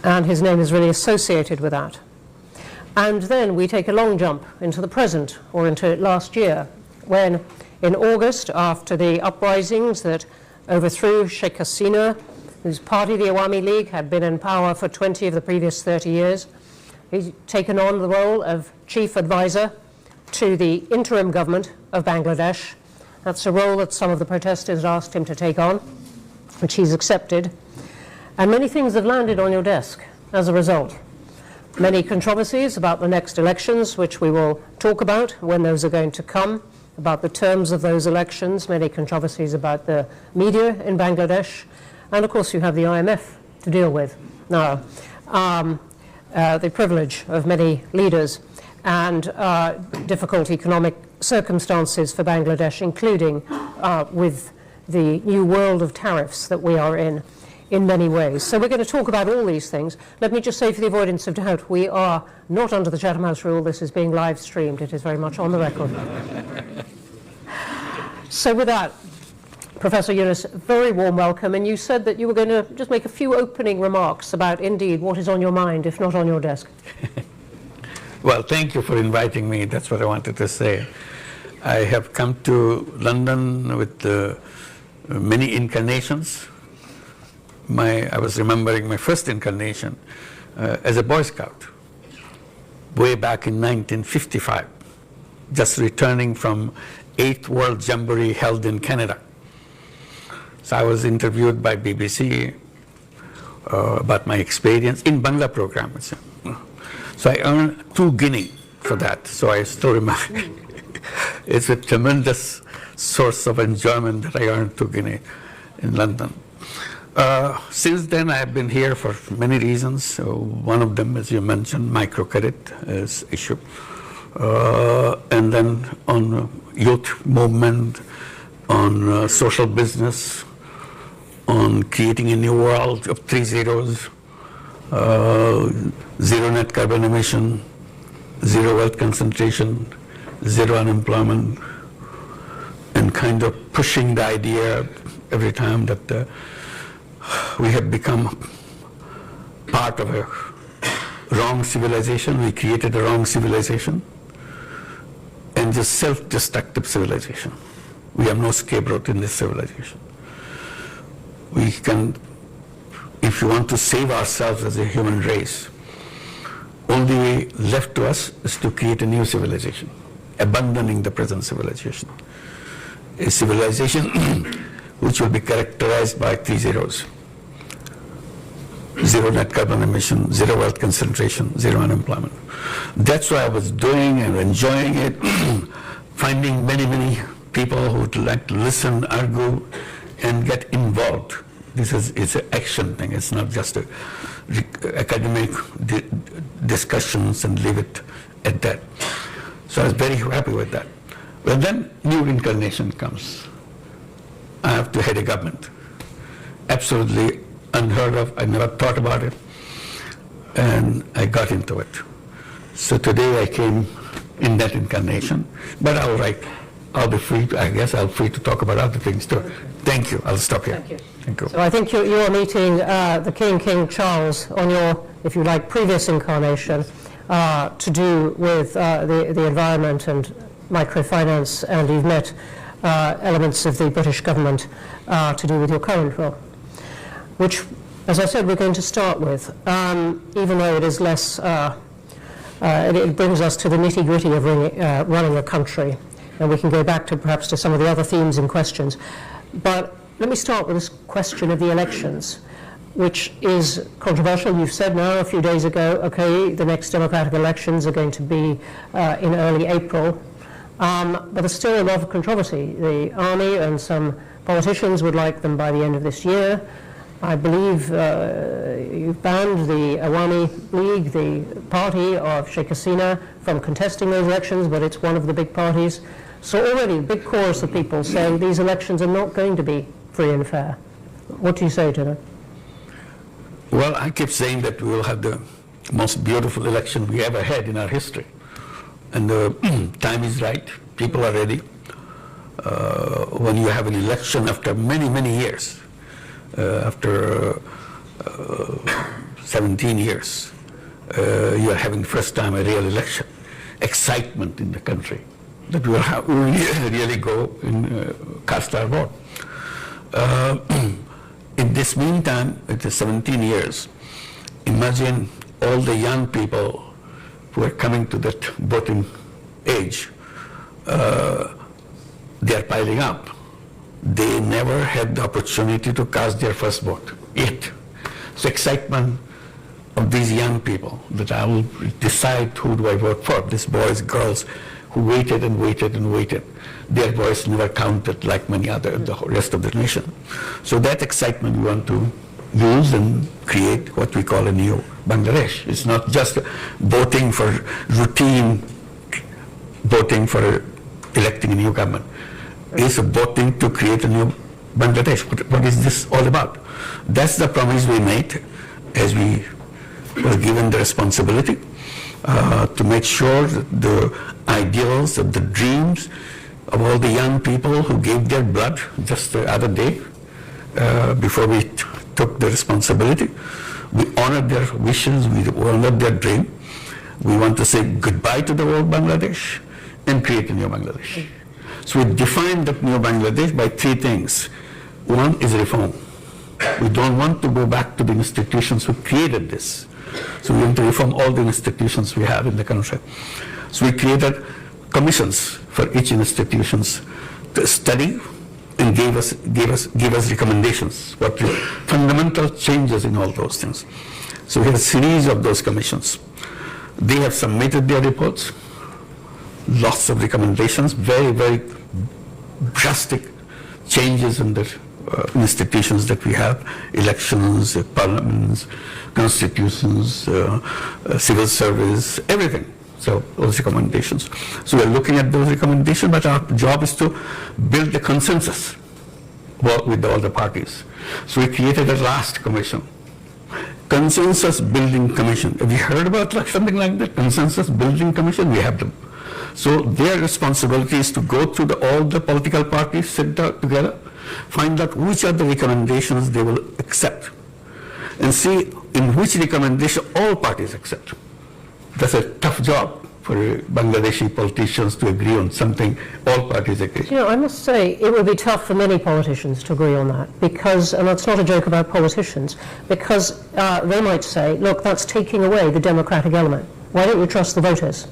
And his name is really associated with that. And then we take a long jump into the present, or into last year, when in August, after the uprisings that overthrew Sheikh Hasina, whose party, the Awami League, had been in power for 20 of the previous 30 years, he's taken on the role of chief advisor to the interim government of Bangladesh. That's a role that some of the protesters asked him to take on, which he's accepted. And many things have landed on your desk as a result. Many controversies about the next elections, which we will talk about when those are going to come, about the terms of those elections, many controversies about the media in Bangladesh, and of course you have the IMF to deal with now. The privilege of many leaders and difficult economic circumstances for Bangladesh, including with the new world of tariffs that we are in many ways. So we're going to talk about all these things. Let me just say, for the avoidance of doubt, we are not under the Chatham House rule. This is being live streamed. It is very much on the record. So with that, Professor Yunus, very warm welcome. And you said that you were going to just make a few opening remarks about, indeed, what is on your mind, if not on your desk. Well, thank you for inviting me. That's what I wanted to say. I have come to London with many incarnations. I was remembering my first incarnation as a Boy Scout way back in 1955, just returning from 8th World Jamboree held in Canada. So I was interviewed by BBC about my experience in Bangla program. So I earned 2 guinea for that, so I still remember. It's a tremendous source of enjoyment that I earned 2 guinea in London. Since then, I have been here for many reasons. So one of them, as you mentioned, microcredit is issue. And then on youth movement, on social business, on creating a new world of 3 zeros, zero net carbon emission, zero wealth concentration, zero unemployment, and kind of pushing the idea every time that we have become part of a wrong civilization. We created a wrong civilization and just self-destructive civilization. We have no scapegoat in this civilization. We can, if you want to save ourselves as a human race, only way left to us is to create a new civilization, abandoning the present civilization. A civilization which will be characterized by 3 zeros. Zero net carbon emission, zero wealth concentration, zero unemployment. That's what I was doing and enjoying it, finding many, many people who would like to listen, argue, and get involved. It's an action thing. It's not just academic discussions and leave it at that. So I was very happy with that. But then new incarnation comes. I have to head a government. Absolutely unheard of. I never thought about it. And I got into it. So today I came in that incarnation. But I'll be free, I guess I'll be free to talk about other things too. Thank you. I'll stop here. Thank you. Thank you. So I think you are meeting the King Charles on your, if you like, previous incarnation to do with the environment and microfinance, and you've met elements of the British government to do with your current role, which, as I said, we're going to start with, even though it is less, it brings us to the nitty-gritty of running a country, and we can go back to perhaps to some of the other themes and questions. But let me start with this question of the elections, which is controversial. You've said now a few days ago, okay, the next democratic elections are going to be in early April, but there's still a lot of controversy. The army and some politicians would like them by the end of this year. I believe you've banned the Awami League, the party of Sheikh Hasina, from contesting those elections, but it's one of the big parties. So already a big chorus of people saying these elections are not going to be free and fair. What do you say to that? Well, I keep saying that we will have the most beautiful election we ever had in our history. And the time is right. People are ready. When you have an election after many, many years, after 17 years, you are having first time a real election, excitement in the country, that we will really go and cast our vote. In this meantime, it is 17 years. Imagine all the young people who are coming to that voting age. They are piling up. They never had the opportunity to cast their first vote yet. So excitement of these young people that I will decide who do I vote for. These boys, girls who waited and waited and waited. Their voice never counted like many other, the rest of the nation. So that excitement we want to use and create what we call a new Bangladesh. It's not just voting for routine, voting for electing a new government. It's voting to create a new Bangladesh. What is this all about? That's the promise we made as we were given the responsibility to make sure that the ideals of the dreams of all the young people who gave their blood just the other day before we took the responsibility. We honored their wishes, we honored their dream. We want to say goodbye to the old Bangladesh and create a new Bangladesh. So we defined that new Bangladesh by three things. One is reform. We don't want to go back to the institutions who created this. So we want to reform all the institutions we have in the country. So we created commissions for each institutions to study and give us recommendations, what the fundamental changes in all those things. So we have a series of those commissions. They have submitted their reports, lots of recommendations, very, very drastic changes in the institutions that we have, elections, parliaments, constitutions, civil service, everything. So those recommendations. So we're looking at those recommendations, but our job is to build the consensus with all the parties. So we created a last commission, Consensus Building Commission. Have you heard about something like that? Consensus Building Commission? We have them. So their responsibility is to go through all the political parties, sit down together, find out which are the recommendations they will accept, and see in which recommendation all parties accept. That's a tough job for Bangladeshi politicians to agree on something all parties agree. You know, I must say it would be tough for many politicians to agree on that because, and that's not a joke about politicians, because they might say, look, that's taking away the democratic element. Why don't you trust the voters?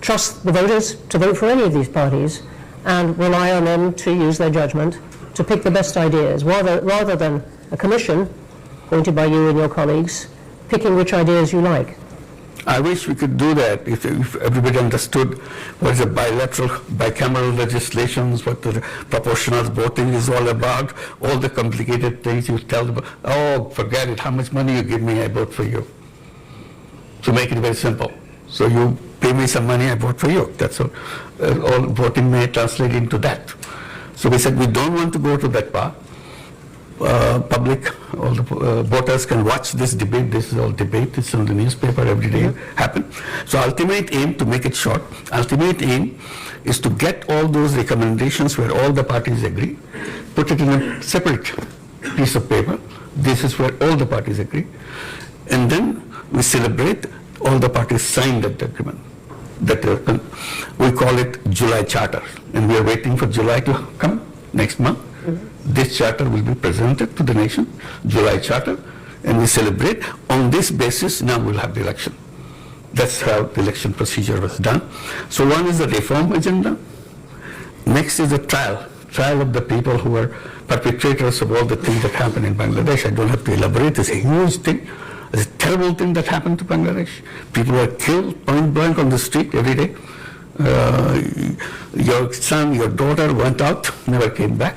Trust the voters to vote for any of these parties and rely on them to use their judgment to pick the best ideas, rather than a commission appointed by you and your colleagues picking which ideas you like. I wish we could do that if everybody understood what is a bicameral legislations, what the proportional voting is all about, all the complicated things you tell them, oh, forget it, how much money you give me, I vote for you. To make it very simple. So you pay me some money, I vote for you. That's all. All voting may translate into that. So we said we don't want to go to that path. Public, all the voters can watch this debate. This is all debate. It's on the newspaper every day. Happen. So ultimate aim, to make it short, ultimate aim is to get all those recommendations where all the parties agree, put it in a separate piece of paper. This is where all the parties agree, and then we celebrate all the parties signed that document. That we call it July Charter, and we are waiting for July to come next month. This charter will be presented to the nation, July Charter, and we celebrate. On this basis, now we'll have the election. That's how the election procedure was done. So one is the reform agenda. Next is the trial of the people who are perpetrators of all the things that happen in Bangladesh. I don't have to elaborate. It's a huge thing. It's a terrible thing that happened to Bangladesh. People were killed point blank on the street every day. Your son, your daughter went out, never came back.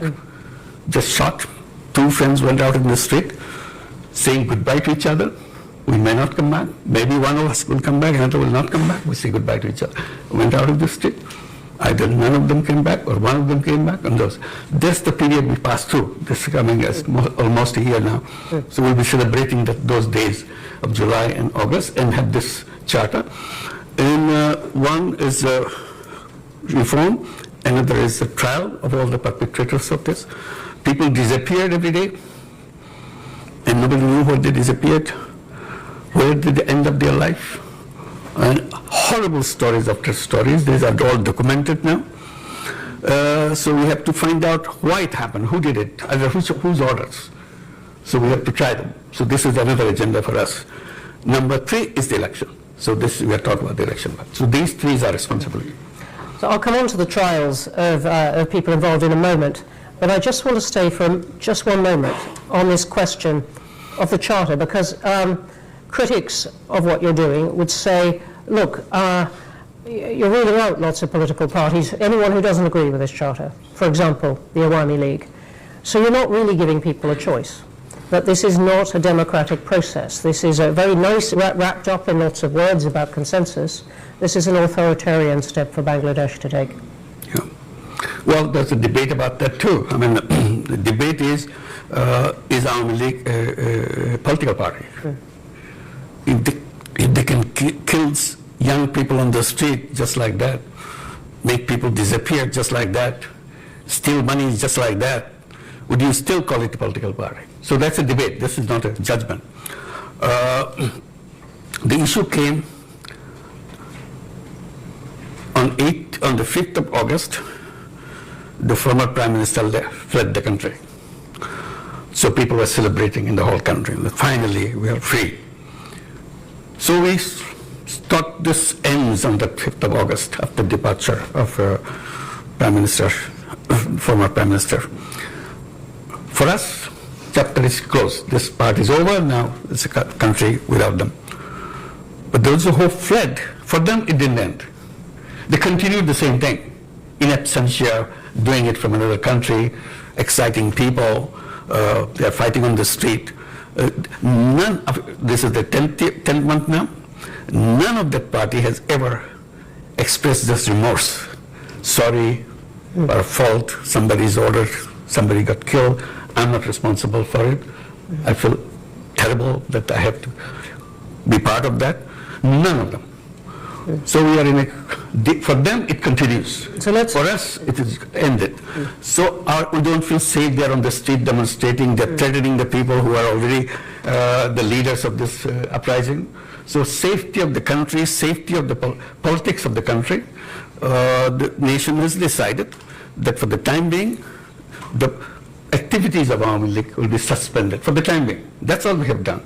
Just shot. Two friends went out in the street saying goodbye to each other. We may not come back. Maybe one of us will come back, another will not come back. We say goodbye to each other. Went out of the street. Either none of them came back or one of them came back. And that's the period we passed through. This is coming as almost a year now. So we'll be celebrating those days of July and August and have this charter. And one is reform, another is the trial of all the perpetrators of this. People disappeared every day, and nobody knew where they disappeared. Where did they end up their life? And horrible stories after stories. These are all documented now. So we have to find out why it happened, who did it, whose orders. So we have to try them. So this is another agenda for us. Number 3 is the election. So this, we are talking about the election. So these 3 are responsibility. So I'll come on to the trials of people involved in a moment, but I just want to stay for just one moment on this question of the Charter, because critics of what you're doing would say, look, you're ruling out lots of political parties, anyone who doesn't agree with this Charter, for example, the Awami League. So you're not really giving people a choice. That this is not a democratic process. This is a very nice, wrapped up in lots of words about consensus. This is an authoritarian step for Bangladesh to take. Yeah. Well, there's a debate about that too. I mean, the debate is Awami League a political party? If they can kill young people on the street just like that, make people disappear just like that, steal money just like that, would you still call it a political party? So that's a debate. This is not a judgment. The issue came on the 5th of August. The former Prime Minister fled the country. So people were celebrating in the whole country that finally we are free. So we thought this ends on the 5th of August after departure of former Prime Minister. For us, chapter is closed. This part is over. Now it's a country without them. But those who fled, for them it didn't end. They continued the same thing, in absentia, doing it from another country, exciting people. They are fighting on the street. This is the 10th month now. None of that party has ever expressed this remorse. Sorry, our fault, somebody's ordered, somebody got killed. I'm not responsible for it. I feel terrible that I have to be part of that. None of them. So we are for them it continues. So for us it is ended. So we don't feel safe. They are on the street demonstrating. They're threatening the people who are already the leaders of this uprising. So safety of the country, safety of the politics of the country, the nation has decided that for the time being, the activities of Awami League will be suspended for the time being. That's all we have done.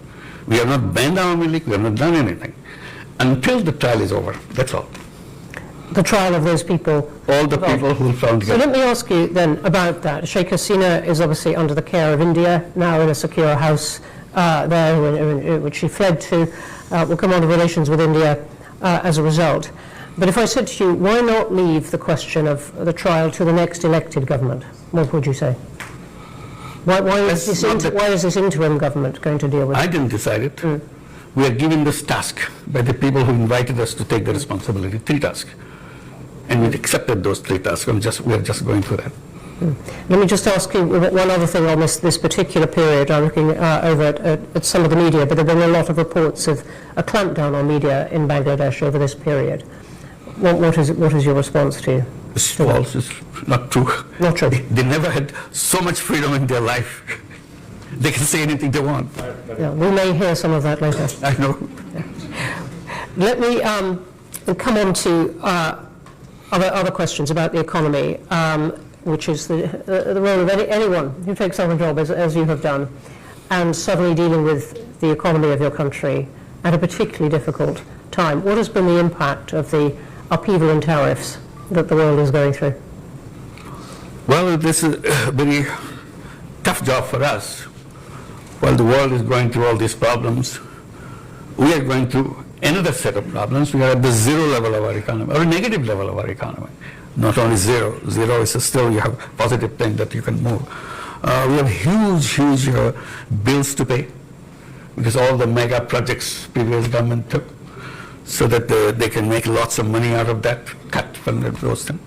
We have not banned Awami League, we have not done anything. Until the trial is over, that's all. The trial of those people? All the people who found guilty. So let me ask you then about that. Sheikh Hasina is obviously under the care of India, now in a secure house there, which she fled to. Will come on to relations with India as a result. But if I said to you, why not leave the question of the trial to the next elected government? What would you say? Why is this interim government going to deal with it? I didn't decide it. We are given this task by the people who invited us to take the responsibility, 3 tasks. And we accepted those 3 tasks. We are just going through that. Let me just ask you one other thing on this particular period. I'm looking over at some of the media, but there have been a lot of reports of a clampdown on media in Bangladesh over this period. What is your response to? It's false. It's not true. Not true. They never had so much freedom in their life. They can say anything they want. Yeah, we may hear some of that later. I know. Yeah. Let me come on to other questions about the economy, which is the role of anyone who takes on a job as you have done, and suddenly dealing with the economy of your country at a particularly difficult time. What has been the impact of the upheaval in tariffs that the world is going through? Well, this is a very tough job for us. While the world is going through all these problems, we are going through another set of problems. We are at the 0 level of our economy, or a negative level of our economy. Not only 0. 0 is still you have positive thing that you can move. We have huge bills to pay because all the mega projects previous government took, so that they can make lots of money out of that, cut from those things.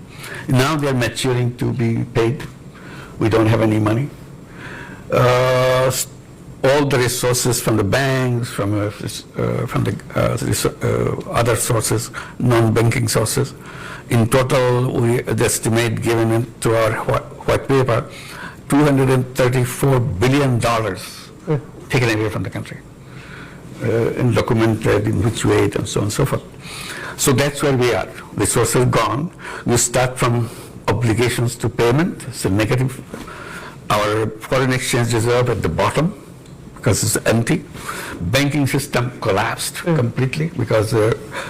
Now they are maturing to be paid. We don't have any money. All the resources from the banks, from the other sources, non-banking sources. In total, we estimate, given to our white paper, $234 billion taken away from the country. and documented in which way and so on and so forth. So that's where we are. Resources gone. We start from obligations to payment. It's a negative. Our foreign exchange reserve at the bottom because it's empty. Banking system collapsed completely because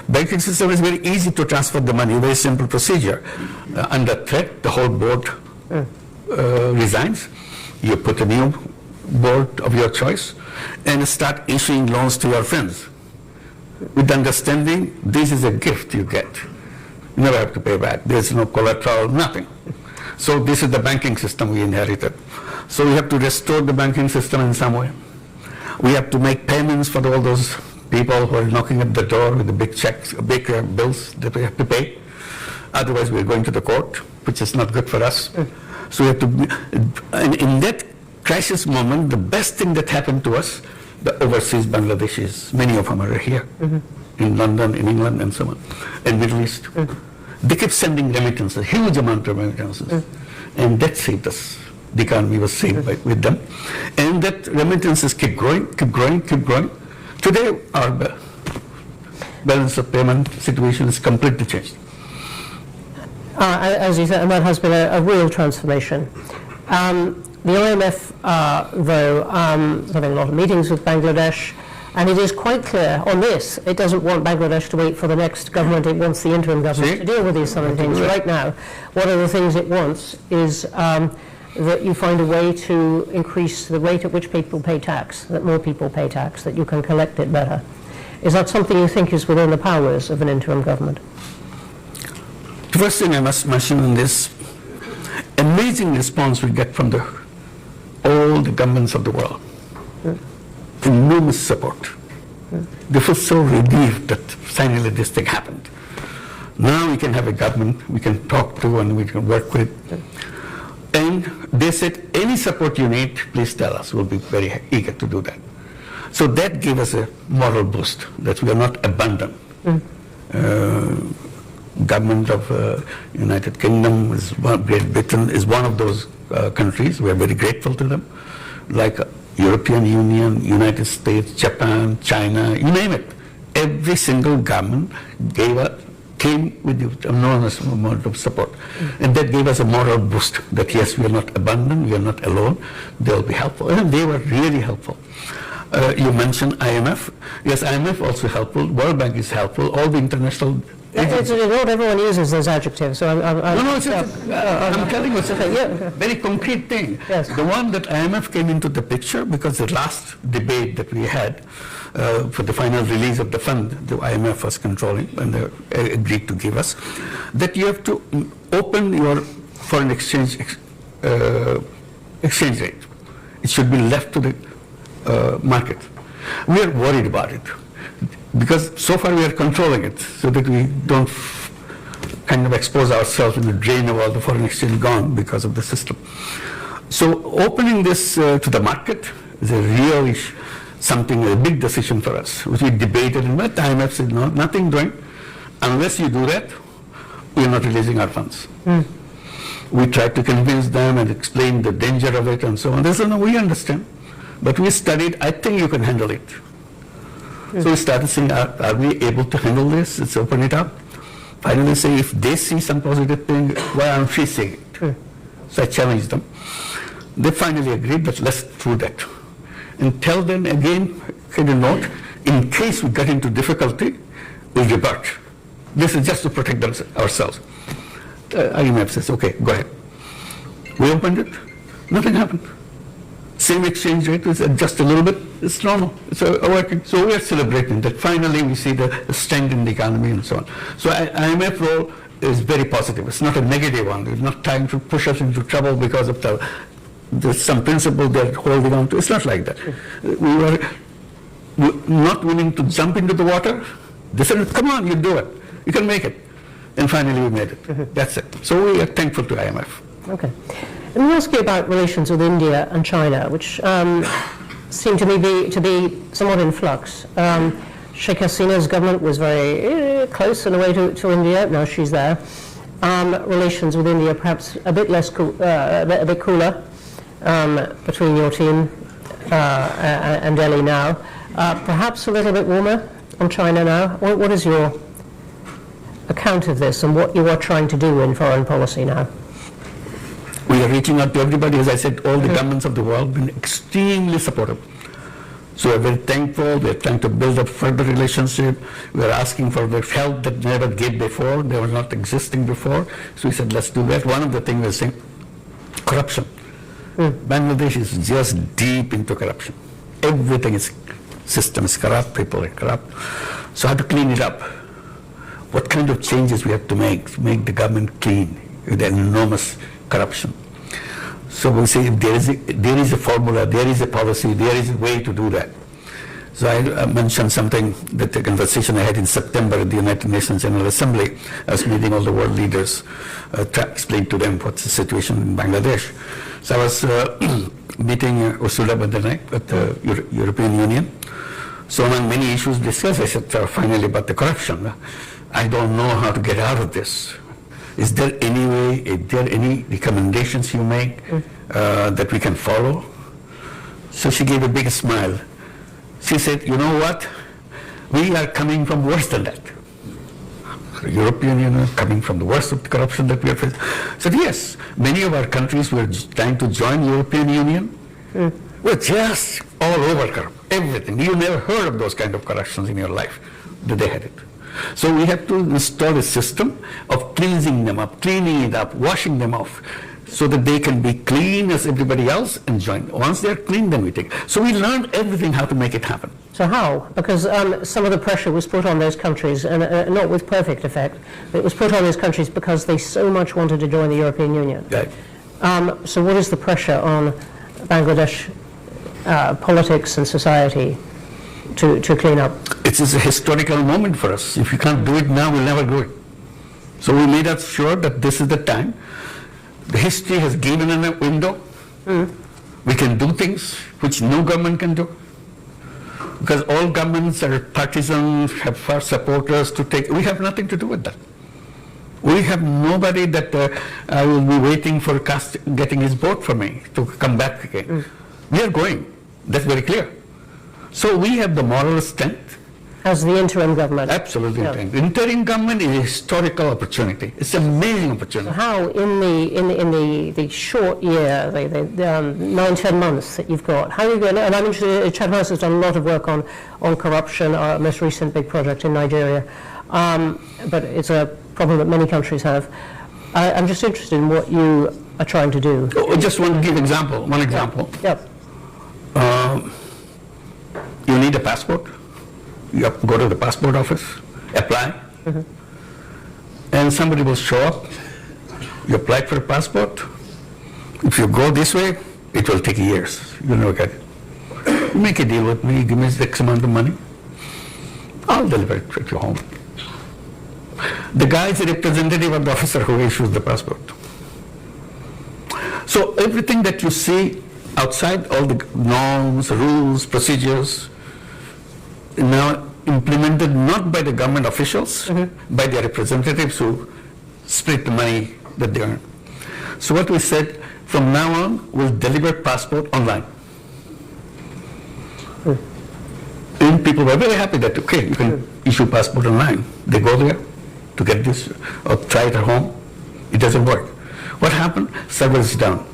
banking system is very easy to transfer the money, very simple procedure. Under threat, the whole board resigns. You put a new board of your choice and start issuing loans to your friends with understanding this is a gift you get. You never have to pay back. There's no collateral, nothing. So this is the banking system we inherited. So we have to restore the banking system in some way. We have to make payments for all those people who are knocking at the door with the big checks, big bills that we have to pay. Otherwise, we're going to the court, which is not good for us. So we have to, and in that crisis moment, the best thing that happened to us, the overseas Bangladeshis, many of them are here, in London, in England, and so on, and Middle East. They kept sending remittances, a huge amount of remittances, and that saved us. The economy was saved with them, and that remittances keep growing, keep growing, keep growing. Today, our balance of payment situation is completely changed. As you said, and that has been a real transformation. The IMF, though, is having a lot of meetings with Bangladesh, and it is quite clear on this, it doesn't want Bangladesh to wait for the next government, it wants the interim government to deal with these sort of things. Right now, one of the things it wants is that you find a way to increase the rate at which people pay tax, that more people pay tax, that you can collect it better. Is that something you think is within the powers of an interim government? The first thing I must mention in this, amazing response we get from all the governments of the world. Enormous support. They feel so relieved that finally this thing happened. Now we can have a government we can talk to and we can work with. And they said, any support you need, please tell us. We'll be very eager to do that. So that gave us a moral boost, that we are not abandoned. Government of United Kingdom, Great Britain is one of those countries. We are very grateful to them. Like European Union, United States, Japan, China, you name it. Every single government came with enormous amount of support. And that gave us a moral boost that yes, we are not abandoned, we are not alone, they'll be helpful. And they were really helpful. You mentioned IMF. Yes, IMF also helpful, World Bank is helpful, all the international not everyone uses those adjectives, so I'm telling you, it's a very concrete thing. Yes. The one that IMF came into the picture because the last debate that we had for the final release of the fund, the IMF was controlling and they agreed to give us, that you have to open your foreign exchange rate. It should be left to the market. We are worried about it, because so far we are controlling it so that we don't kind of expose ourselves in the drain of all the foreign exchange gone because of the system. So opening this to the market is a really a big decision for us, which we debated, and at the IMF said, no, nothing doing. Unless you do that, we are not releasing our funds. We tried to convince them and explain the danger of it and so on. They said, no, we understand. But we studied, I think you can handle it. So we started saying, are we able to handle this? Let's open it up. Finally say, if they see some positive thing, why aren't we seeing it? So I challenged them. They finally agreed, but let's do that. And tell them again, kind of note, in case we get into difficulty, we'll revert. This is just to protect ourselves. IMF says, okay, go ahead. We opened it, nothing happened. Same exchange rate is just a little bit, it's normal, it's working. So we are celebrating that finally we see the strength in the economy and so on. So IMF role is very positive, it's not a negative one. It's not trying to push us into trouble because of there's some principle they're holding on to. It's not like that. We were not willing to jump into the water. They said, come on, you do it, you can make it. And finally we made it, that's it. So we are thankful to IMF. Okay. Let me ask you about relations with India and China, which seem to me to be somewhat in flux. Sheikh Hasina's government was very close in a way to India. Now she's there. Relations with India perhaps a bit less a bit cooler between your team and Delhi now. Perhaps a little bit warmer on China now. What is your account of this and what you are trying to do in foreign policy now? We are reaching out to everybody. As I said, all the governments of the world have been extremely supportive. So we're very thankful. We're trying to build up further relationship. We're asking for their help that never gave before. They were not existing before. So we said, let's do that. One of the things we're saying, corruption. Bangladesh is just deep into corruption. Everything is, system is corrupt, people are corrupt. So how to clean it up? What kind of changes we have to make the government clean with the enormous corruption? So we say if there is a formula, there is a policy, there is a way to do that. So I mentioned something that the conversation I had in September at the United Nations General Assembly. I was meeting all the world leaders to explain to them what's the situation in Bangladesh. So I was meeting Ursula von der Leyen at the European Union. So among many issues discussed, I said finally about the corruption. I don't know how to get out of this. Is there any way, is there any recommendations you make that we can follow? So she gave a big smile. She said, you know what? We are coming from worse than that. The European Union is coming from the worst of the corruption that we are facing. So yes, many of our countries were trying to join the European Union. We're just all over corrupt, everything. You never heard of those kind of corruptions in your life that they had it. So we have to install a system of cleansing them up, cleaning it up, washing them off, so that they can be clean as everybody else and join. Once they're clean, then we take. So we learned everything how to make it happen. So how? Because some of the pressure was put on those countries, and not with perfect effect, but it was put on those countries because they so much wanted to join the European Union. Right. So what is the pressure on Bangladesh politics and society to clean up? It is a historical moment for us. If we can't do it now, we'll never do it. So we made us sure that this is the time. The history has given us a window. We can do things which no government can do. Because all governments are partisan, have far supporters to take. We have nothing to do with that. We have nobody that will be waiting for getting his vote for me to come back again. We are going. That's very clear. So we have the moral strength. As the interim government? Absolutely. Yeah. The interim government is a historical opportunity. It's an amazing opportunity. So how, in the short year, the 9-10 months that you've got, how are you going to, and I'm interested, Chatham House has done a lot of work on corruption, our most recent big project in Nigeria, but it's a problem that many countries have. I'm just interested in what you are trying to do. Just one example. Yep. You need a passport. You have to go to the passport office, apply, and somebody will show up. You apply for a passport. If you go this way, it will take years. You'll never get it. You make a deal with me, give me X amount of money. I'll deliver it to your home. The guy is a representative of the officer who issues the passport. So everything that you see outside, all the norms, rules, procedures, now implemented not by the government officials, by their representatives who split the money that they earn. So what we said, from now on, we'll deliver passport online. And people were very happy that, okay, you can issue passport online. They go there to get this, or try it at home. It doesn't work. What happened? Server is down.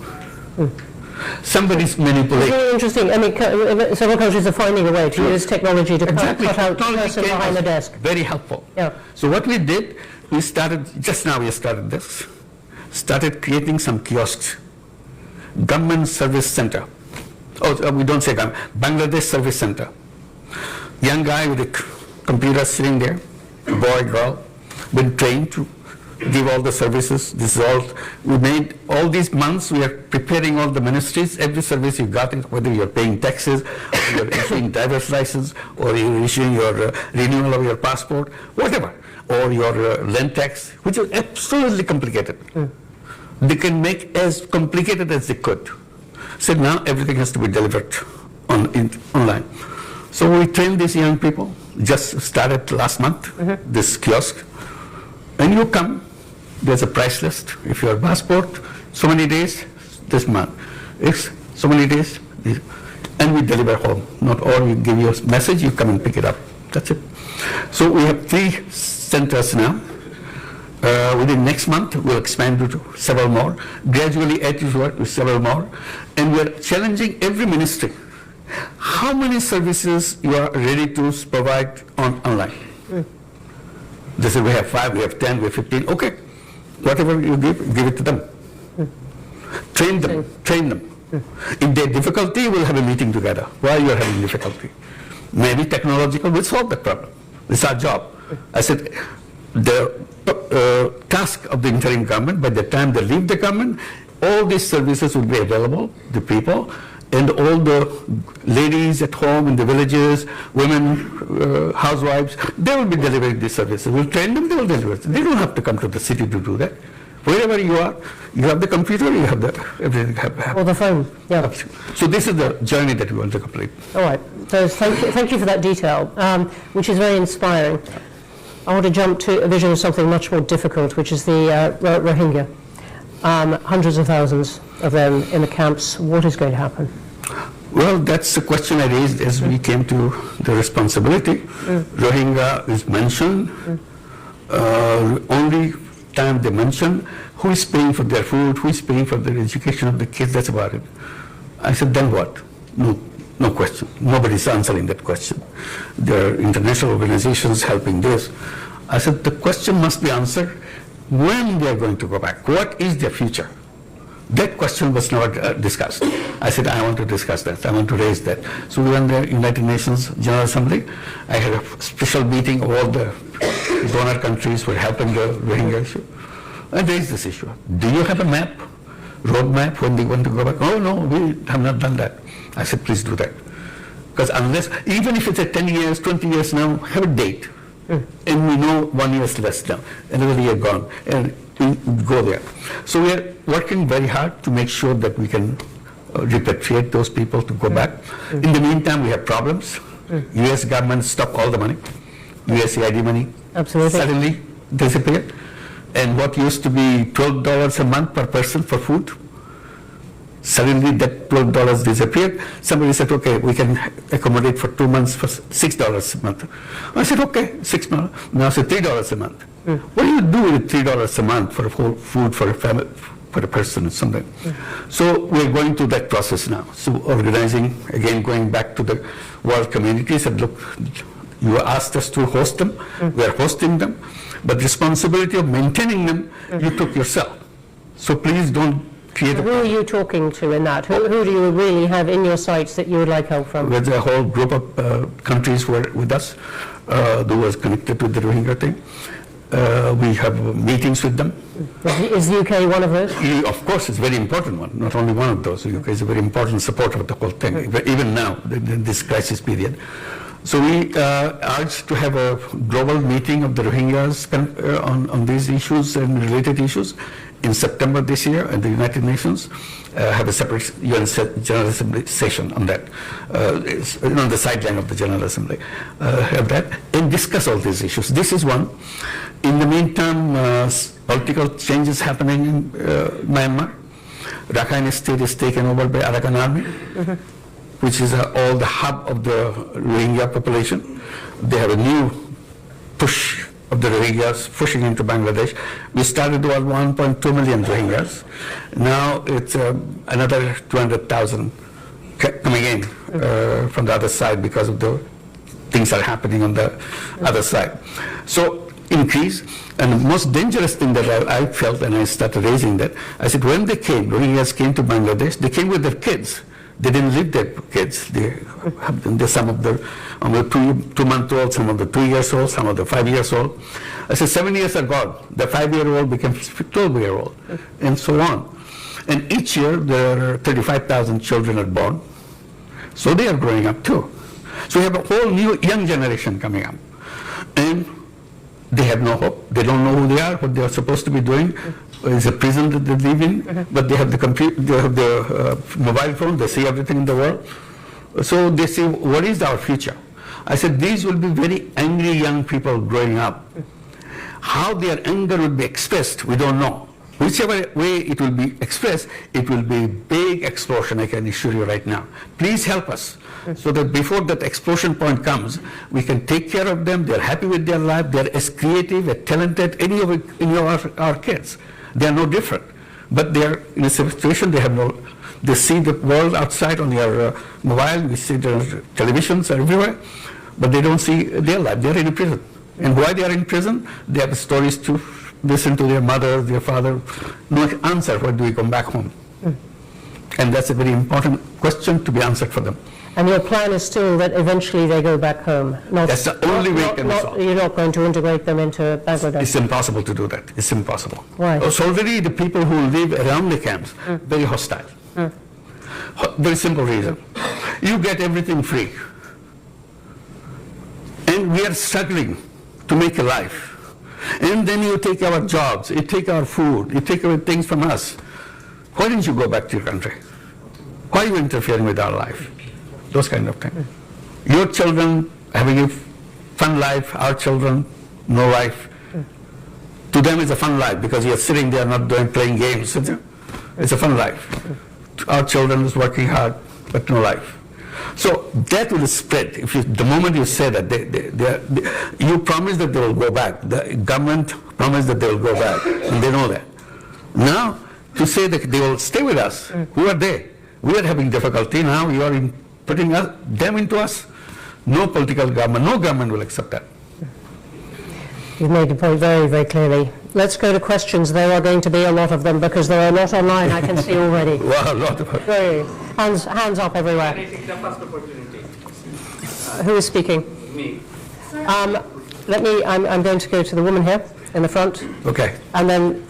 Somebody's manipulating. It's really interesting. I mean, several countries are finding a way to use technology to cut out the person behind the desk. Very helpful. Yeah. So what we did, we started this, started creating some kiosks. Government Service Center. Oh, we don't say government. Bangladesh Service Center. Young guy with a computer sitting there, boy, girl, been trained to give all the services. This is all, we made all these months, we are preparing all the ministries, every service you got it, whether you're paying taxes, or you're issuing driver's license, or you're issuing your renewal of your passport, whatever, or your land tax, which is absolutely complicated. They can make as complicated as they could. So now everything has to be delivered online. So we trained these young people, just started last month, this kiosk, and you come, there's a price list. If your passport, so many days, this month. If so many days, and we deliver home. Not all, we give you a message, you come and pick it up. That's it. So we have 3 centers now. Within next month, we'll expand to several more. Gradually add to several more. And we're challenging every ministry. How many services you are ready to provide online? They say we have 5, we have 10, we have 15. Okay, whatever you give it to them. Train them. If they have difficulty, we'll have a meeting together. Why you are having difficulty? Maybe technological will solve that problem. It's our job. I said, the task of the interim government, by the time they leave the government, all these services will be available to people, and all the ladies at home in the villages, women, housewives, they will be delivering these services. We'll train them, they will deliver it. They don't have to come to the city to do that. Wherever you are, you have the computer, you have everything. Or the phone, yeah. So this is the journey that we want to complete. All right, so thank you for that detail, which is very inspiring. I want to jump to a vision of something much more difficult, which is the Rohingya. Hundreds of thousands of them in the camps. What is going to happen? Well, that's the question I raised as we came to the responsibility. Rohingya is mentioned. Only time they mention who is paying for their food, who is paying for their education of the kids, that's about it. I said, then what? No question. Nobody's answering that question. There are international organizations helping this. I said, the question must be answered when they are going to go back. What is their future? That question was never discussed. I said, I want to discuss that. I want to raise that. So we went to the United Nations General Assembly. I had a special meeting of all the donor countries who were helping the Rohingya issue. I raised this issue. Do you have a map, road map, when they want to go back? Oh, no, we have not done that. I said, please do that. Because unless, even if it's a 10 years, 20 years now, have a date. And we know 1 year is less now, another year gone, and we go there. So we are working very hard to make sure that we can repatriate those people to go back. In the meantime, we have problems. U.S. government stopped all the money, USAID money. Absolutely. Suddenly disappeared. And what used to be $12 a month per person for food, suddenly that $12 disappeared. Somebody said, okay, we can accommodate for 2 months for $6 a month. I said, okay, $6. Now I said $3 a month. What do you do with $3 a month for whole food for a family, for a person or something? So we're going through that process now. So organizing, again, going back to the world community, said, look, you asked us to host them. We are hosting them. But responsibility of maintaining them, you took yourself. So please don't create Who are you talking to in that? Who do you really have in your sights that you would like help from? There's a whole group of countries who are with us, who was connected to the Rohingya thing. We have meetings with them. Is the UK one of those? Of course, it's a very important one. Not only one of those. The UK is a very important supporter of the whole thing, even now, in this crisis period. So we urge to have a global meeting of the Rohingyas on these issues and related issues in September this year at the United Nations. Have a separate UN General Assembly session on that. It's on the sideline of the General Assembly. Have that and discuss all these issues. This is one. In the meantime, political changes happening in Myanmar. Rakhine State is taken over by Arakan Army. Which is all the hub of the Rohingya population. They have a new push of the Rohingyas pushing into Bangladesh. We started with 1.2 million Rohingyas. Now it's another 200,000 coming in from the other side because of the things that are happening on the other side. So increase. And the most dangerous thing that I felt, and I started raising that, I said when they came, Rohingyas came to Bangladesh, they came with their kids. They didn't leave their kids. They have some of the 2-month-old, some of the 2 years old, some of the 5 years old. I said 7 years are gone. The 5-year-old became 12-year-old, and so on. And each year there are 35,000 children are born. So they are growing up too. So we have a whole new young generation coming up, and they have no hope. They don't know who they are, what they are supposed to be doing. It's a prison that they live in, but they have the computer, they have the mobile phone, they see everything in the world. So they say, what is our future? I said, these will be very angry young people growing up. How their anger would be expressed, we don't know. Whichever way it will be expressed, it will be a big explosion, I can assure you right now. Please help us so that before that explosion point comes, we can take care of them, they're happy with their life, they're as creative, as talented, any of our kids. They're no different. But they're in a situation, they see the world outside on their mobile, we see the televisions everywhere, but they don't see their life, they're in a prison. And why they are in prison? They have stories to listen to their mother, their father, no answer, when do we come back home? And that's a very important question to be answered for them. And your plan is still that eventually they go back home? That's the only way it can be solved. You're not going to integrate them into Bangladesh? It's impossible to do that. It's impossible. Why? So already the people who live around the camps, very hostile. Very simple reason. You get everything free. And we are struggling to make a life. And then you take our jobs, you take our food, you take away things from us. Why didn't you go back to your country? Why are you interfering with our life? Those kind of things. Your children having a fun life, our children, no life. To them it's a fun life because you're sitting there not playing games. It's a fun life. Our children is working hard, but no life. So that will spread. The moment you say that, you promise that they will go back. The government promised that they will go back, and they know that. Now, to say that they will stay with us, who are they? We are having difficulty now. You are putting them into us. No political government, no government will accept that. You've made the point very, very clearly. Let's go to questions. There are going to be a lot of them because there are a lot online, I can see already. Wow, a lot of them. Hands up everywhere. Can I take the first opportunity? Who is speaking? Me. I'm going to go to the woman here in the front. Okay. And then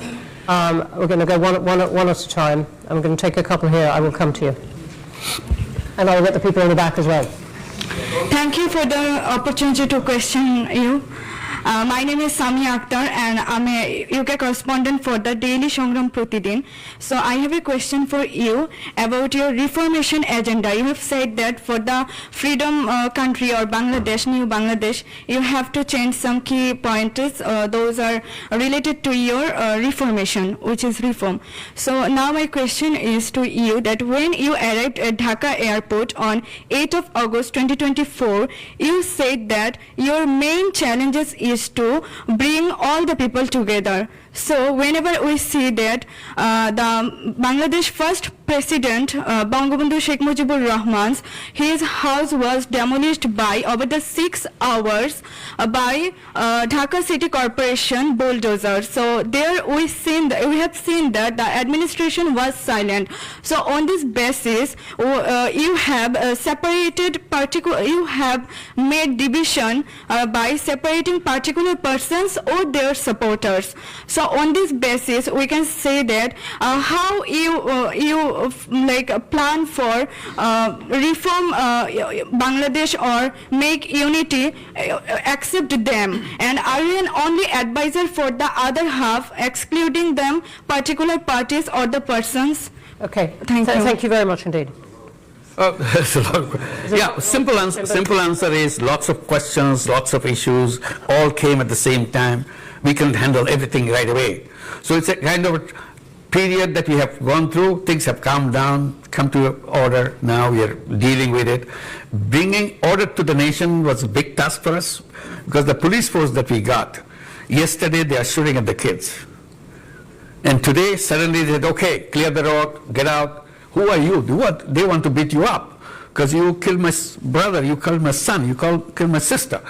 we're going to go one at a time. I'm going to take a couple here. I will come to you. And I'll get the people in the back as well. Thank you for the opportunity to question you. My name is Sami Akhtar and I'm a UK correspondent for the Daily Sangram Pratidin. So I have a question for you about your reformation agenda. You have said that for the freedom country or Bangladesh, new Bangladesh, you have to change some key pointers. Those are related to your reformation, which is reform. So now my question is to you that when you arrived at Dhaka airport on 8th of August 2024, you said that your main challenges is to bring all the people together. So whenever we see that the Bangladesh first president, Bangabandhu Sheikh Mujibur Rahman's, his house was demolished by over the 6 hours by Dhaka City Corporation bulldozer. So there we have seen that the administration was silent. So on this basis, you have you have made division by separating particular persons or their supporters. So on this basis, we can say that how you plan for reform Bangladesh or make unity, accept them, and are you an only advisor for the other half, excluding them particular parties or the persons? Okay. Thank you very much indeed. That's a lot of questions. Yeah, simple answer is lots of questions, lots of issues, all came at the same time. We can handle everything right away. So it's a kind of a period that we have gone through. Things have calmed down, come to order. Now we are dealing with it. Bringing order to the nation was a big task for us because the police force that we got, yesterday they are shooting at the kids. And today suddenly they said, okay, clear the road, get out. Who are you? They want to beat you up because you killed my brother, you killed my son, you killed my sister.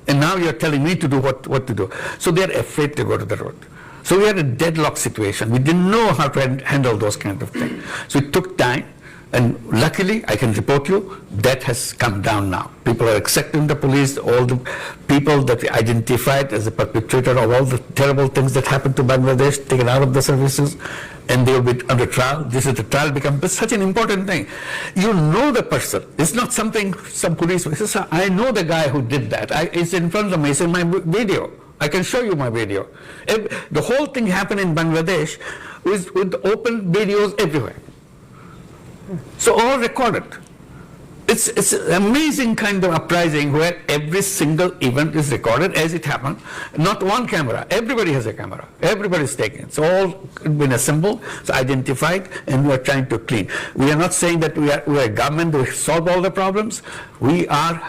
And now you're telling me to do what to do. So they're afraid to go to the road. So we had a deadlock situation. We didn't know how to handle those kind of things. So it took time. And luckily, I can report you, that has come down now. People are accepting the police, all the people that we identified as the perpetrator of all the terrible things that happened to Bangladesh, taken out of the services, and they will be under trial. This is the trial becomes such an important thing. You know the person. It's not something some police, I know the guy who did that. It's in front of me, it's in my video. I can show you my video. The whole thing happened in Bangladesh with open videos everywhere. So all recorded. It's an amazing kind of uprising where every single event is recorded as it happened. Not one camera. Everybody has a camera. Everybody's taking it. It's all been assembled, it's identified, and we are trying to clean. We are not saying that we are a government to solve all the problems. We are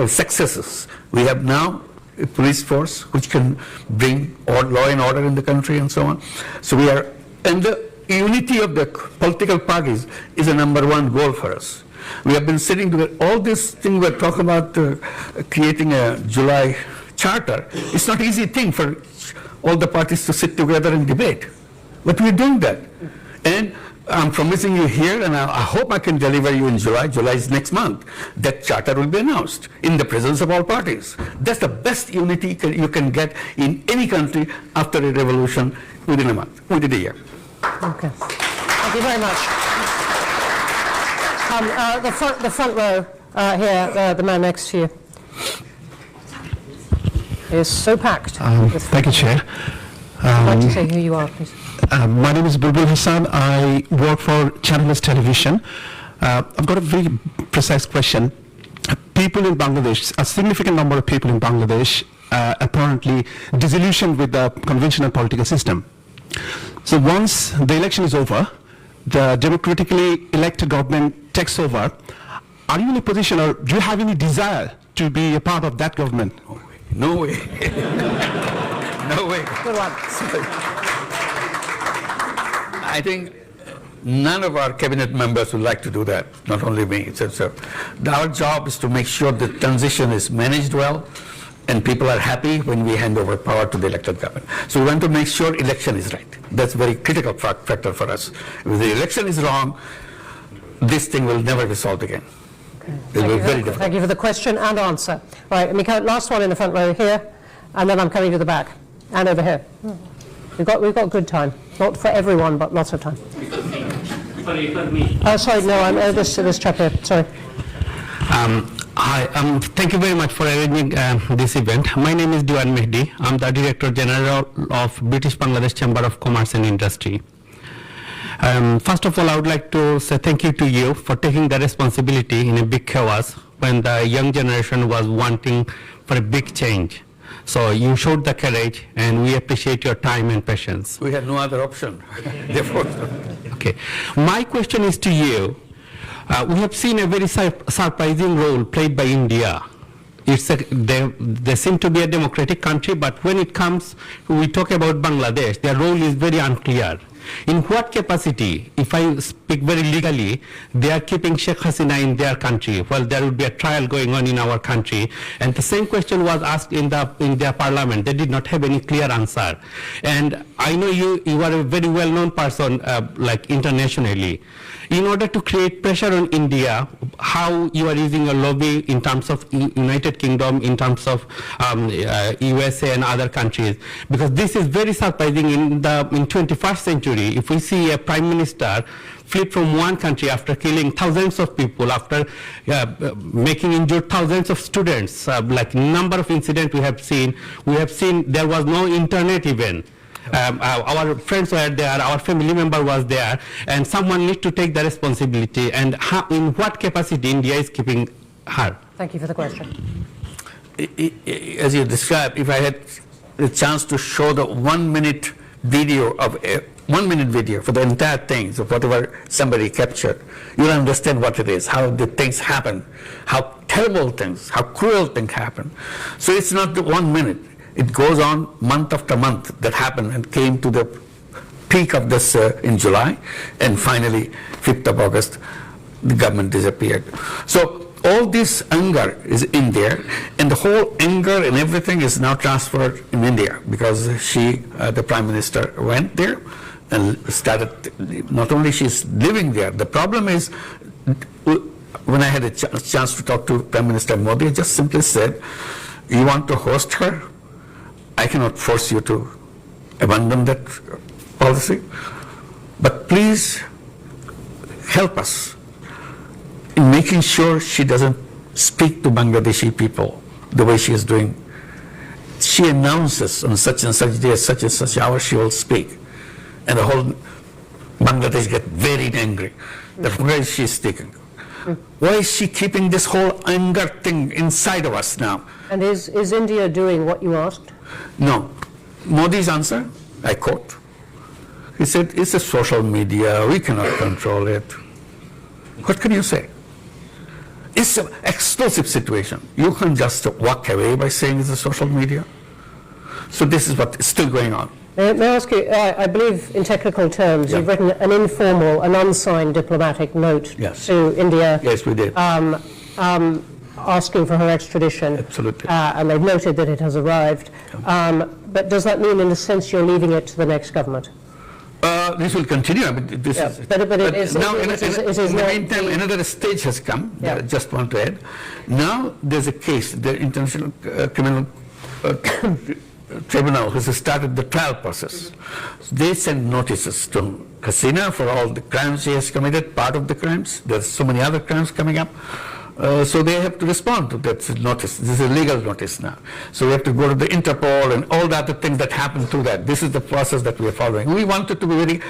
successes. We have now a police force which can bring law and order in the country and so on. So we are, and the unity of the political parties is a #1 goal for us. We have been sitting together, all these things we're talking about creating a July charter. It's not an easy thing for all the parties to sit together and debate. But we're doing that. And I'm promising you here, and I hope I can deliver you in July. July is next month. That charter will be announced in the presence of all parties. That's the best unity you can get in any country after a revolution within a month, within a year. Okay. Thank you very much. The front row here, the man next to you, is so packed. Thank you, Chair. I'd like to say who you are, please. My name is Bulbul Hassan. I work for Channels Television. I've got a very precise question. People in Bangladesh, a significant number of people in Bangladesh, apparently disillusioned with the conventional political system. So once the election is over, the democratically elected government takes over. Are you in a position, or do you have any desire to be a part of that government? No way. No way. Good one. I think none of our cabinet members would like to do that, not only me. So our job is to make sure the transition is managed well and people are happy when we hand over power to the elected government. So we want to make sure election is right. That's a very critical factor for us. If the election is wrong, this thing will never be solved again. It will be very difficult. Thank you for the question and answer. Right, let me count last one in the front row here, and then I'm coming to the back, and over here. We've got good time. Not for everyone, but lots of time. Sorry, for me. Sorry, no, I'm this chap here. Sorry. Hi, thank you very much for arranging this event. My name is Diwan Mehdi. I'm the Director General of British Bangladesh Chamber of Commerce and Industry. First of all, I would like to say thank you to you for taking the responsibility in a big chaos when the young generation was wanting for a big change. So you showed the courage, and we appreciate your time and patience. We had no other option. Therefore. Okay. My question is to you. We have seen a very surprising role played by India. They seem to be a democratic country, but when it comes, we talk about Bangladesh, their role is very unclear. In what capacity, if I speak very legally, they are keeping Sheikh Hasina in their country, while there would be a trial going on in our country, and the same question was asked in their parliament. They did not have any clear answer. And I know you are a very well-known person, like internationally. In order to create pressure on India, how you are using a lobby in terms of United Kingdom, in terms of USA and other countries, because this is very surprising in 21st century. If we see a prime minister fled from one country after killing thousands of people, after making injured thousands of students, like number of incidents we have seen there was no internet even. Our friends were there, our family member was there, and someone needs to take the responsibility. And in what capacity India is keeping her? Thank you for the question. As you described, if I had the chance to show the 1 minute video of 1 minute video for the entire thing, so whatever somebody captured, you'll understand what it is, how the things happen, how terrible things, how cruel things happen. So it's not the 1 minute. It goes on month after month that happened and came to the peak of this in July, and finally 5th of August the government disappeared. So all this anger is in there, and the whole anger and everything is now transferred in India, because the Prime Minister went there and started, not only she's living there, the problem is, when I had a chance to talk to Prime Minister Modi, I just simply said, you want to host her? I cannot force you to abandon that policy, but please help us in making sure she doesn't speak to Bangladeshi people the way she is doing. She announces on such and such day, such and such hour she will speak, and the whole Bangladesh get very angry that where is she speaking. Why is she keeping this whole anger thing inside of us now? And is India doing what you asked? No. Modi's answer, I quote, he said, it's a social media, we cannot control it. What can you say? It's an explosive situation. You can just walk away by saying it's a social media. So this is what is still going on. May I ask you, I believe in technical terms, Yeah. you've written an informal, an unsigned diplomatic note Yes. to India. Yes, we did. Asking for her extradition. Absolutely. And they've noted that it has arrived. But does that mean, in a sense, you're leaving it to the next government? This will continue. I mean, this Yeah, is, but it is- now, it is in the not meantime, the- another stage has come. Yeah. I just want to add. Now there's a case. The International Criminal Tribunal has started the trial process. They send notices to Hasina for all the crimes she has committed, part of the crimes. There's so many other crimes coming up. So they have to respond to that notice. This is a legal notice now. So we have to go to the Interpol and all the other things that happen through that. This is the process that we are following. We want it to be very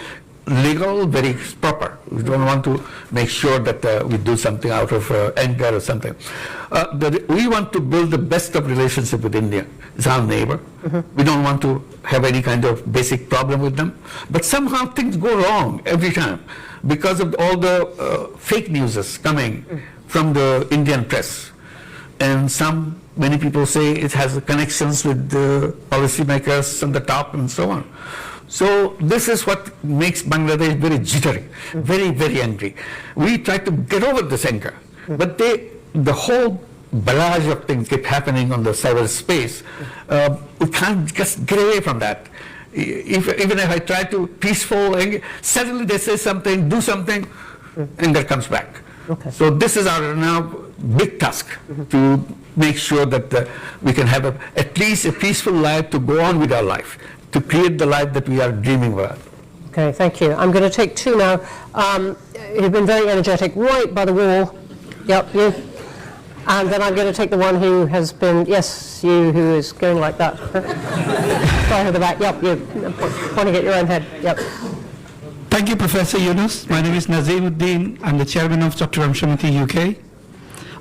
legal, very proper. We don't want to make sure that we do something out of anger or something. We want to build the best of relationship with India. It's our neighbor. We don't want to have any kind of basic problem with them. But somehow things go wrong every time because of all the fake news coming from the Indian press. And many people say it has connections with the policymakers on the top and so on. So this is what makes Bangladesh very jittery, very, very angry. We try to get over this anger, but the whole barrage of things keep happening on the cyberspace. We can't just get away from that. Even if I try to peaceful, suddenly they say something, do something, anger comes back. Okay. So this is our now big task to make sure that we can have at least a peaceful life to go on with our life, to create the life that we are dreaming about. Okay, thank you. I'm going to take two now. You've been very energetic, right by the wall. Yep, you. And then I'm going to take the one who has been, yes, you, who is going like that. Right at the back, yep, you, pointing at your own head, yep. Thank you, Professor Yunus. My name is Nazimuddin. I'm the chairman of Chattogram Samiti UK.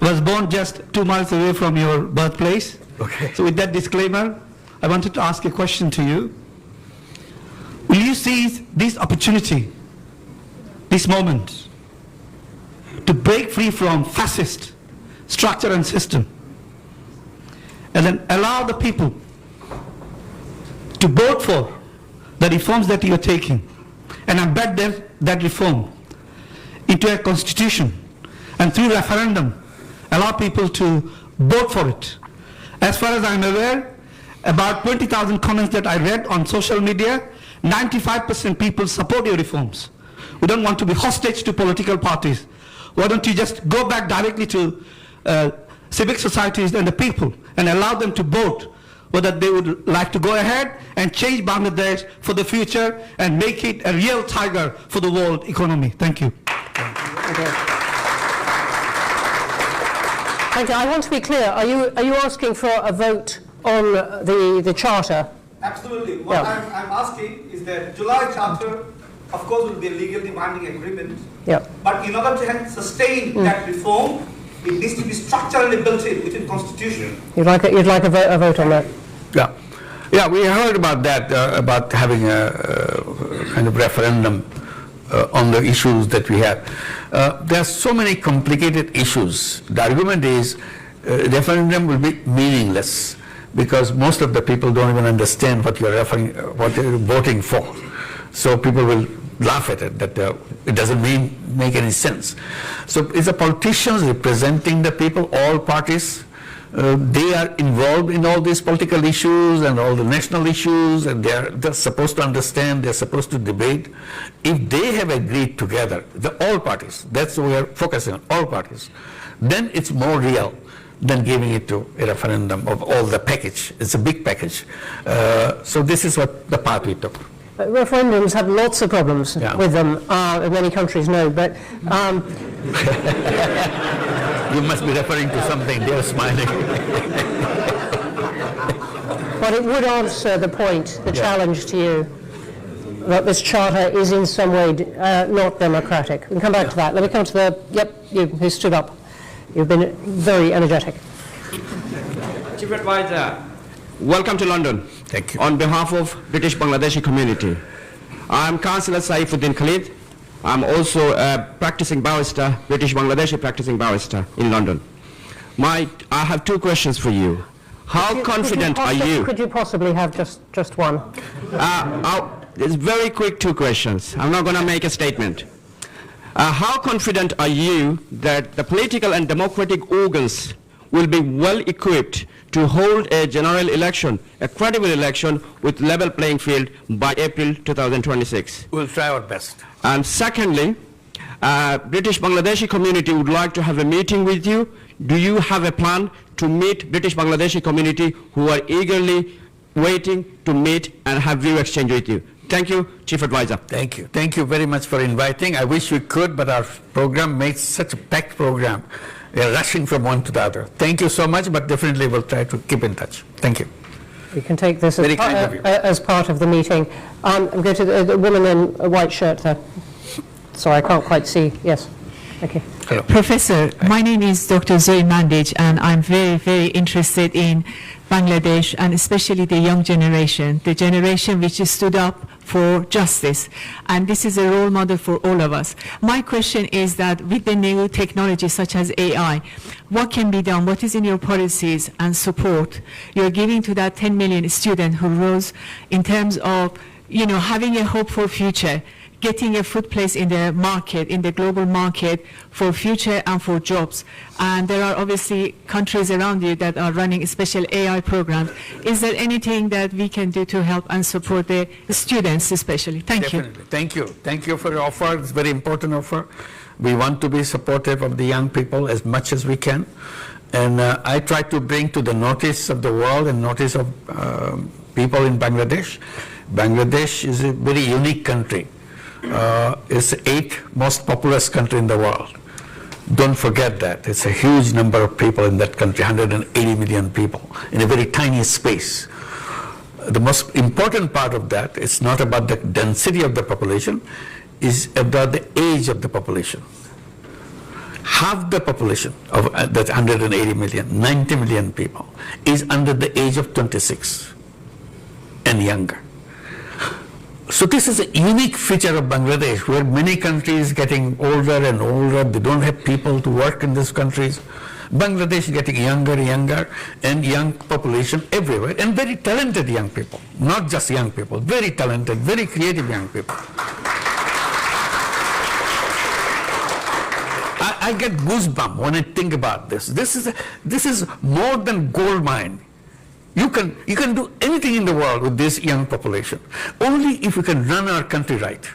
I was born just 2 miles away from your birthplace. Okay. So with that disclaimer, I wanted to ask a question to you. Will you seize this opportunity, this moment, to break free from fascist structure and system, and then allow the people to vote for the reforms that you are taking, and embed that reform into a constitution, and through referendum allow people to vote for it? As far as I'm aware, about 20,000 comments that I read on social media, 95% people support your reforms. We don't want to be hostage to political parties. Why don't you just go back directly to civic societies and the people and allow them to vote whether they would like to go ahead and change Bangladesh for the future and make it a real tiger for the world economy. Thank you. Okay. Thank you. I want to be clear. Are you asking for a vote on the charter? Absolutely. What Yeah. I'm asking is that July Charter, of course, will be a legally binding agreement. Yeah. But in order to sustain that reform, it needs to be structurally built in within Constitution. You'd like a vote on that? Yeah, yeah, we heard about that, about having a kind of referendum on the issues that we have. There are so many complicated issues. The argument is referendum will be meaningless because most of the people don't even understand what you're voting for. So people will laugh at it, that it doesn't make any sense. So it's the politicians representing the people, all parties. They are involved in all these political issues and all the national issues, and they're supposed to understand, they're supposed to debate. If they have agreed together, all parties, that's what we are focusing on, all parties, then it's more real than giving it to a referendum of all the package. It's a big package. So this is what the path we took. Referendums have lots of problems Yeah. with them, many countries know, but You must be referring to something, they're smiling. it would answer the point, the challenge to you. that this charter is in some way not democratic. We can come back to that. Let me come to the, you who stood up. You've been very energetic. Chief Advisor, welcome to London. Thank you. On behalf of British Bangladeshi community, I'm Councillor Saifuddin Khalid. I'm also a practicing barrister, British Bangladeshi practicing barrister in London. I have two questions for you. How confident are you? Could you possibly have just one? It's very quick two questions. I'm not going to make a statement. How confident are you that the political and democratic organs will be well equipped to hold a general election, a credible election with level playing field by April 2026? We'll try our best. And secondly, British Bangladeshi community would like to have a meeting with you. Do you have a plan to meet British Bangladeshi community who are eagerly waiting to meet and have view exchange with you? Thank you, Chief Advisor. Thank you. Thank you very much for inviting. I wish we could, but our program makes such a packed program. We are rushing from one to the other. Thank you so much, but definitely we'll try to keep in touch. Thank you. We can take this Very kind of you. as part of the meeting. I'm going to the woman in a white shirt there. Sorry, I can't quite see. Yes. Thank you. Hello. Professor, my name is Dr. Zoe Mandage, and I'm very, very interested in Bangladesh, and especially the young generation, the generation which stood up for justice. And this is a role model for all of us. My question is that with the new technology such as AI, what can be done? What is in your policies and support you're giving to that 10 million student who rose in terms of, you know, having a hopeful future, getting a foot place in the market, in the global market for future and for jobs? And there are obviously countries around you that are running special AI programs. Is there anything that we can do to help and support the students especially? Thank you. Definitely. Thank you. Thank you for your offer. It's a very important offer. We want to be supportive of the young people as much as we can. And I try to bring to the notice of the world and notice of people in Bangladesh. Bangladesh is a very unique country. It's the 8th most populous country in the world. Don't forget that. It's a huge number of people in that country, 180 million people in a very tiny space. The most important part of that is not about the density of the population, is about the age of the population. Half the population of that 180 million, 90 million people, is under the age of 26 and younger. So this is a unique feature of Bangladesh, where many countries getting older and older, they don't have people to work in these countries. Bangladesh is getting younger and younger, and young population everywhere, and very talented young people, not just young people, very talented, very creative young people. I get goosebumps when I think about this. This is more than gold mine. You can do anything in the world with this young population, only if we can run our country right.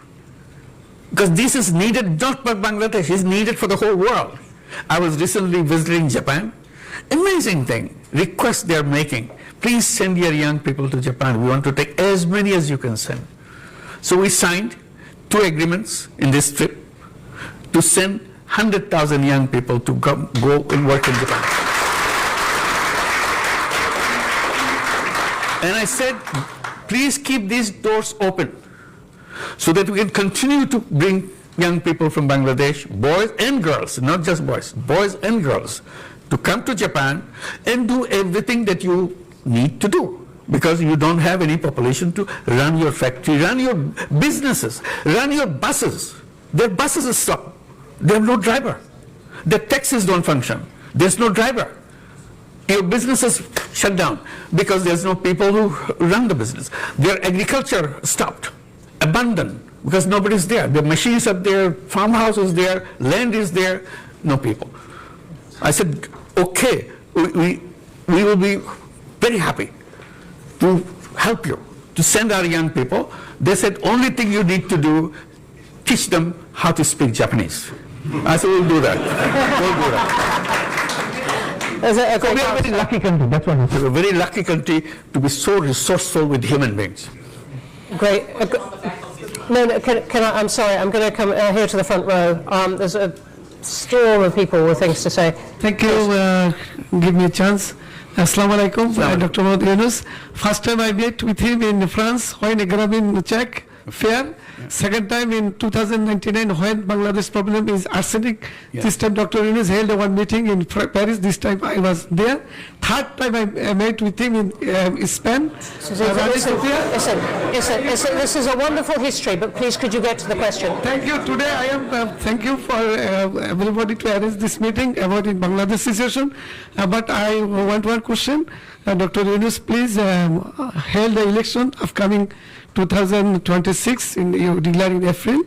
Because this is needed not for Bangladesh, it's needed for the whole world. I was recently visiting Japan. Amazing thing, request they are making. Please send your young people to Japan. We want to take as many as you can send. So we signed 2 agreements in this trip to send 100,000 young people to go and work in Japan. And I said, please keep these doors open so that we can continue to bring young people from Bangladesh, boys and girls, not just boys and girls, to come to Japan and do everything that you need to do, because you don't have any population to run your factory, run your businesses, run your buses. Their buses are stopped. They have no driver. Their taxis don't function. There's no driver. Your business is shut down because there's no people who run the business. Their agriculture stopped, abandoned, because nobody's there. The machines are there, farmhouse is there, land is there, no people. I said, okay, we will be very happy to help you, to send our young people. They said, only thing you need to do, teach them how to speak Japanese. I said, we'll do that. We'll do that. So we are a very lucky country, that's what it is. We're a very lucky country to be so resourceful with human beings. Great. No, can I, I'm sorry, I'm going to come here to the front row. There's a storm of people with things to say. Thank you, give me a chance. Assalamu alaikum, Dr. Mohamed Yunus. First time I met with him in France, when I grabbed in Czech, fair. Second time in 2099 when Bangladesh problem is arsenic. This time Dr. Yunus held one meeting in Paris. This time I was there. Third time I met with him in Spain. This is a wonderful history, but please could you get to the question? Thank you. Today I am thank you for everybody to arrange this meeting about in Bangladesh situation. But I want one question. Dr. Yunus, please held the election upcoming 2026 you declare in April.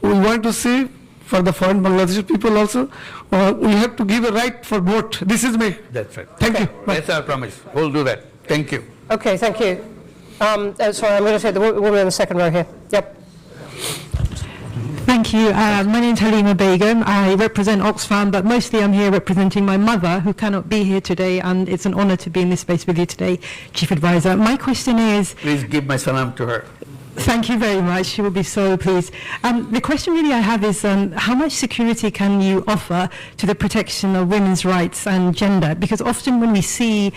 We want to see for the foreign Bangladeshi people also, we have to give a right for vote. This is me. That's right. Thank you. That's our promise. We'll do that. Thank you. Okay, thank you. Sorry, I'm going to take the woman in the second row here. Yep. Thank you. My name is Halima Begum. I represent Oxfam, but mostly I'm here representing my mother, who cannot be here today, and it's an honor to be in this space with you today, Chief Advisor. My question is... Please give my salam to her. Thank you very much. She will be so pleased. The question really I have is how much security can you offer to the protection of women's rights and gender? Because often when we see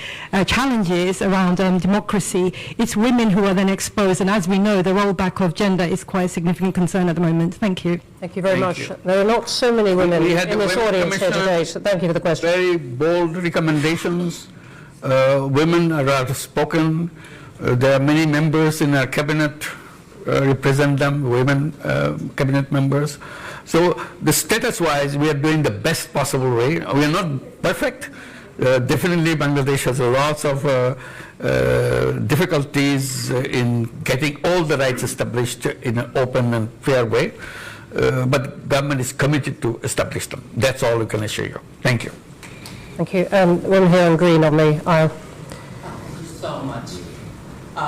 challenges around democracy, it's women who are then exposed. And as we know, the rollback of gender is quite a significant concern at the moment. Thank you. Thank you very much. There are not so many women in this audience here today, so thank you for the question. Very bold recommendations. Women are outspoken. There are many members in our cabinet represent them, women cabinet members. So the status-wise, we are doing the best possible way. We are not perfect. Definitely Bangladesh has lots of difficulties in getting all the rights established in an open and fair way. But government is committed to establish them. That's all we can assure you. Thank you. Thank you. Woman here on green on the aisle. Thank you so much. No,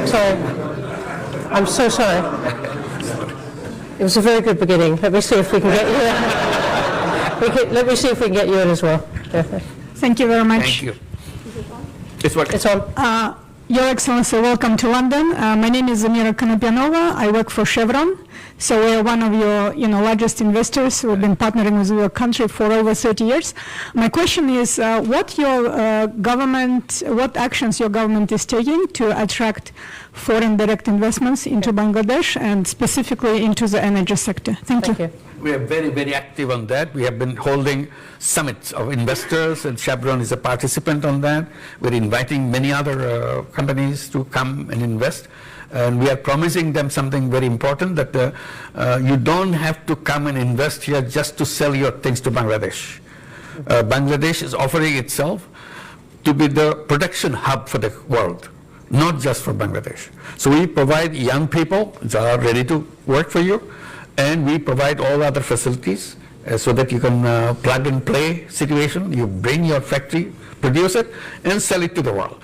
sorry. I'm so sorry. It was a very good beginning. Let me see if we can get you in. Let me see if we can get you in as well. Thank you very much. Thank you. It's on. Your Excellency, welcome to London. My name is Zamira Konopianova. I work for Chevron. So we are one of your largest investors. We've been partnering with your country for over 30 years. My question is, what actions your government is taking to attract foreign direct investments into Bangladesh and specifically into the energy sector? Thank you. We are very, very active on that. We have been holding summits of investors, and Chevron is a participant on that. We're inviting many other companies to come and invest. And we are promising them something very important, that you don't have to come and invest here just to sell your things to Bangladesh. Bangladesh is offering itself to be the production hub for the world, not just for Bangladesh. So we provide young people that are ready to work for you, and we provide all other facilities so that you can plug and play situation. You bring your factory, produce it, and sell it to the world.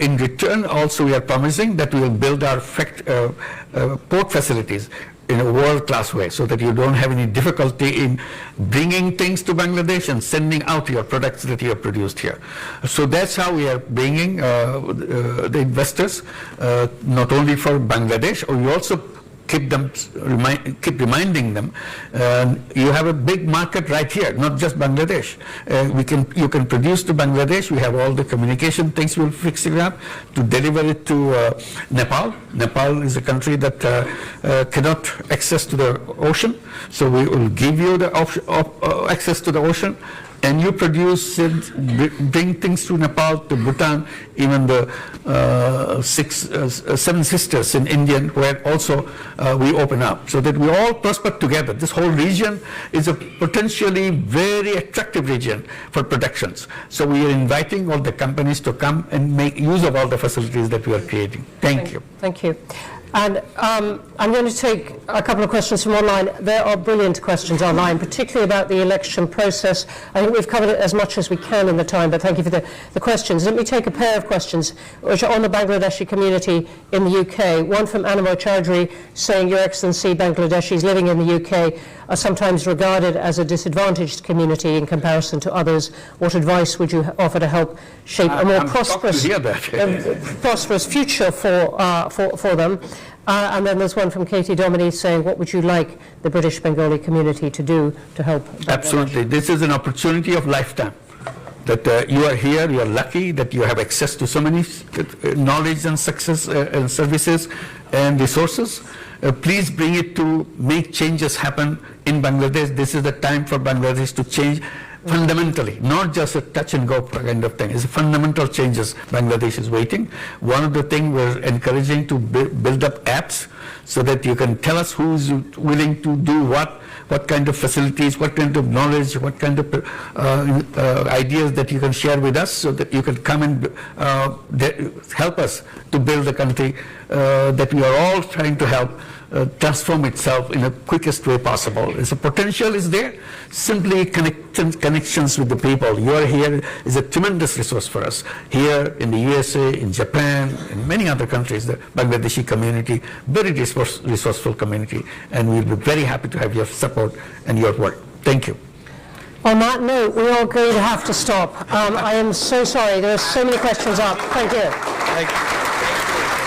In return, also, we are promising that we will build our port facilities in a world-class way, so that you don't have any difficulty in bringing things to Bangladesh and sending out your products that you have produced here. So that's how we are bringing the investors, not only for Bangladesh, or we also keep reminding them, you have a big market right here, not just Bangladesh. You can produce to Bangladesh. We have all the communication things. We'll fix it up to deliver it to Nepal. Nepal is a country that cannot access to the ocean, so we will give you the access to the ocean. And you produce and bring things to Nepal, to Bhutan, even the seven sisters in India, where also we open up, so that we all prosper together. This whole region is a potentially very attractive region for productions. So we are inviting all the companies to come and make use of all the facilities that we are creating. Thank you. Thank you. And I'm going to take a couple of questions from online. There are brilliant questions online, particularly about the election process. I think we've covered it as much as we can in the time, but thank you for the questions. Let me take a pair of questions which are on the Bangladeshi community in the UK. One from Anamo Chowdhury saying, Your Excellency, Bangladeshis living in the UK are sometimes regarded as a disadvantaged community in comparison to others. What advice would you offer to help shape a more prosperous future for them? And then there's one from Katie Dominy saying, what would you like the British Bengali community to do to help Bangladesh? Absolutely. This is an opportunity of lifetime. that you are here, you are lucky that you have access to so many knowledge and success and services and resources. Please bring it to make changes happen in Bangladesh. This is the time for Bangladesh to change fundamentally, not just a touch and go kind of thing. It's fundamental changes Bangladesh is waiting. One of the things we're encouraging to build up apps so that you can tell us who's willing to do what kind of facilities, what kind of knowledge, what kind of ideas that you can share with us so that you can come and help us to build the country that we are all trying to help transform itself in the quickest way possible. The potential is there. Simply connections with the people. You are here is a tremendous resource for us. Here in the USA, in Japan, in many other countries, the Bangladeshi community, very resourceful community, and we'll be very happy to have your support and your work. Thank you. On that note, we are going to have to stop. I am so sorry. There are so many questions up. Thank you. Thank you.